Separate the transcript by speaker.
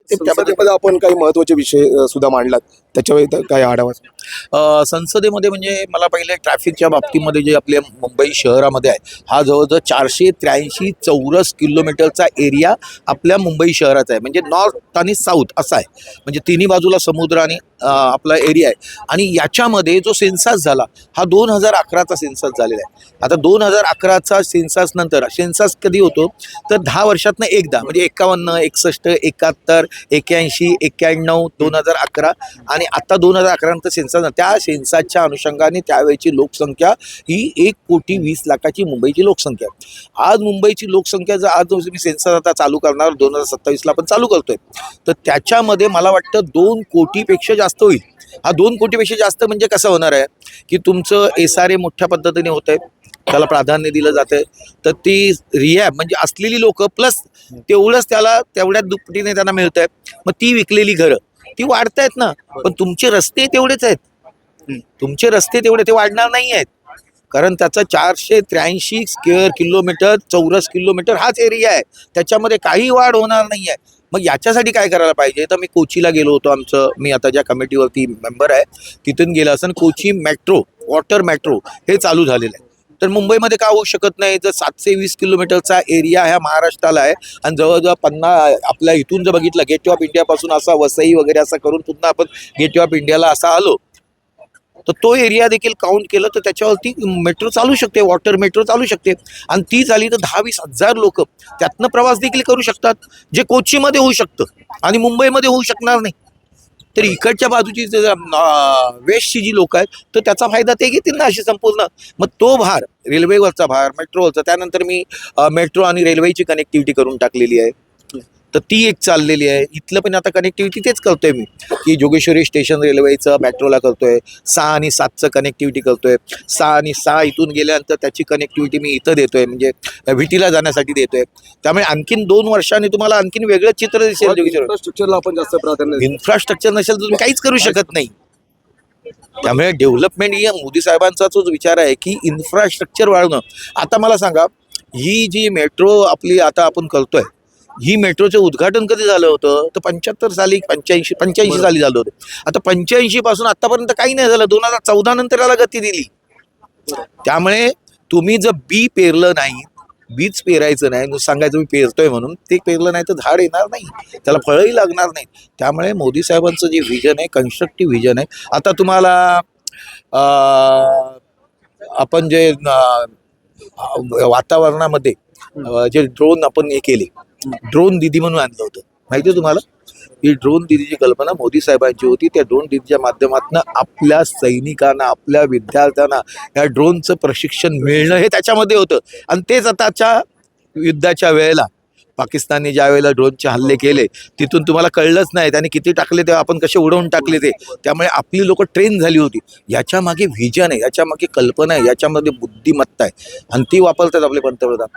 Speaker 1: त्यामध्ये आपण काही महत्त्वाचे विषय सुद्धा मांडलात, त्याच्यावर काय आढावा?
Speaker 2: संसदेमध्ये म्हणजे मला पहिले ट्रॅफिकच्या बाबतीमध्ये जे आपल्या मुंबई शहरामध्ये आहे, हा जवळजवळ 483 चौरस किलोमीटरचा एरिया आपल्या मुंबई शहराचा आहे. म्हणजे नॉर्थ आणि साऊथ असा आहे, म्हणजे तिन्ही बाजूला समुद्र आणि आपला एरिया आहे. आणि याच्यामध्ये जो सेन्सस झाला हा 2011चा सेन्सस झालेला आहे. आता 2011चा सेन्सस नंतर सेन्सस कधी होतो तर 10 वर्षातनं एकदा, म्हणजे 51, 61, 71, 81, 91, 2011 आणि आता 2011 नंतर सेन्सस. त्या सेन्ससच्या अनुषंगाने त्यावेळेची लोकसंख्या ही 1,20,00,000ची मुंबईची लोकसंख्या आहे. आज मुंबईची लोकसंख्या जर आज मी सेन्सस आता चालू करणार 2027ला पण चालू करतोय, तर त्याच्यामध्ये मला वाटतं 2 कोटीपेक्षा जास्त होईल. हा 2 कोटीपेक्षा जास्त म्हणजे कसं होणार आहे की तुमचं SRA मोठ्या पद्धतीने होत आहे, त्याला प्राधान्य दिलं जातंय. तर ती रिहॅब म्हणजे असलेली लोक प्लस तेवढंच त्याला तेवढ्याच दुपटीने त्यांना मिळत आहे. मग ती विकलेली घरं ती वाढतायत ना, पण तुमचे रस्ते तेवढेच आहेत. तुमचे रस्ते तेवढे ते वाढणार नाही आहेत, कारण त्याचा 483 स्क्वेअर किलोमीटर चौरस किलोमीटर हाच एरिया आहे, त्याच्यामध्ये काही वाढ होणार नाही आहे. मग याच्यासाठी काय करायला पाहिजे, तर मी कोचीला गेलो होतो. मी आता ज्या कमिटीवरती मेंबर आहे तिथून गेला असताना कोची मेट्रो, वॉटर मेट्रो हे चालू झालेलं आहे. तर मुंबईमध्ये का होऊ शकत नाही? जर 720 किलोमीटरचा एरिया ह्या महाराष्ट्राला आहे आणि जवळजवळ 50 आपल्या इथून जर बघितलं गेटवे ऑफ इंडियापासून असा वसई वगैरे असं करून पुन्हा आपण गेटवे ऑफ इंडियाला असा आलो, तर तो एरिया देखील काउंट केलं तर त्याच्यावरती मेट्रो चालू शकते, वॉटर मेट्रो चालू शकते. आणि ती झाली तर 10-20 हजार लोक त्यातनं प्रवास देखील करू शकतात, जे कोचीमध्ये होऊ शकतं आणि मुंबईमध्ये होऊ शकणार नाही. तर इकडच्या बाजूची वेस्टची जी लोक आहेत तर त्याचा फायदा ते घेतील ना अशी संपूर्ण. मग तो भार रेल्वेवरचा भार, मेट्रोवरचा, त्यानंतर मी मेट्रो आणि रेल्वेची कनेक्टिव्हिटी करून टाकलेली आहे, तर ती एक चाललेली आहे. इथलं पण आता कनेक्टिव्हिटी तेच करतोय मी, की जोगेश्वरी स्टेशन रेल्वेचं मेट्रोला करतोय, 6 आणि 7चं कनेक्टिव्हिटी करतोय. 6 आणि 6 इथून गेल्यानंतर त्याची कनेक्टिव्हिटी मी इथं देतोय, म्हणजे व्हिटीला जाण्यासाठी देतोय. त्यामुळे आणखीन 2 वर्षांनी तुम्हाला आणखीन वेगळं चित्र दिसेल.
Speaker 1: इन्फ्रास्ट्रक्चरला आपण जास्त प्राधान्य.
Speaker 2: इन्फ्रास्ट्रक्चर नसेल तर तुम्ही काहीच करू शकत नाही. त्यामुळे डेव्हलपमेंट ही मोदी साहेबांचा जो विचार आहे की इन्फ्रास्ट्रक्चर वाढवणं. आता मला सांगा, ही जी मेट्रो आपली आता आपण करतोय, ही मेट्रोचं उद्घाटन कधी झालं होतं तर 75 साली, 85 साली झालं होतं. आता 85 पासून आतापर्यंत काही नाही झालं. 2014 नंतर याला गती दिली. त्यामुळे तुम्ही जर बी पेरलं नाही, बीज पेरायचं नाही, सांगायचं मी पेरतोय म्हणून, ते पेरलं नाही तर झाड येणार नाही, त्याला फळही लागणार नाही. त्यामुळे मोदी साहेबांचं जे व्हिजन आहे, कन्स्ट्रक्टिव्ह व्हिजन आहे. आता तुम्हाला आपण जे वातावरणामध्ये जे ड्रोन आपण हे केले, ड्रोन दिदी म्हणून आणलं होतं, माहिती आहे तुम्हाला? ही ड्रोन दिदीची कल्पना मोदी साहेबांची होती. त्या ड्रोन दिदीच्या माध्यमातून आपल्या सैनिकांना, आपल्या विद्यार्थ्यांना या ड्रोनचं प्रशिक्षण मिळणं हे त्याच्यामध्ये होतं. आणि तेच आताच्या युद्धाच्या वेळेला पाकिस्तानने ज्या वेळेला ड्रोनचे हल्ले केले तिथून तुम्हाला कळलंच नाही त्याने किती टाकले, तेव्हा आपण कसे उडवून टाकले ते. त्यामुळे आपली लोक ट्रेन झाली होती. याच्या मागे व्हिजन आहे, याच्या मागे कल्पना आहे, याच्यामध्ये बुद्धिमत्ता आहे आणि ती वापरतात आपले पंतप्रधान.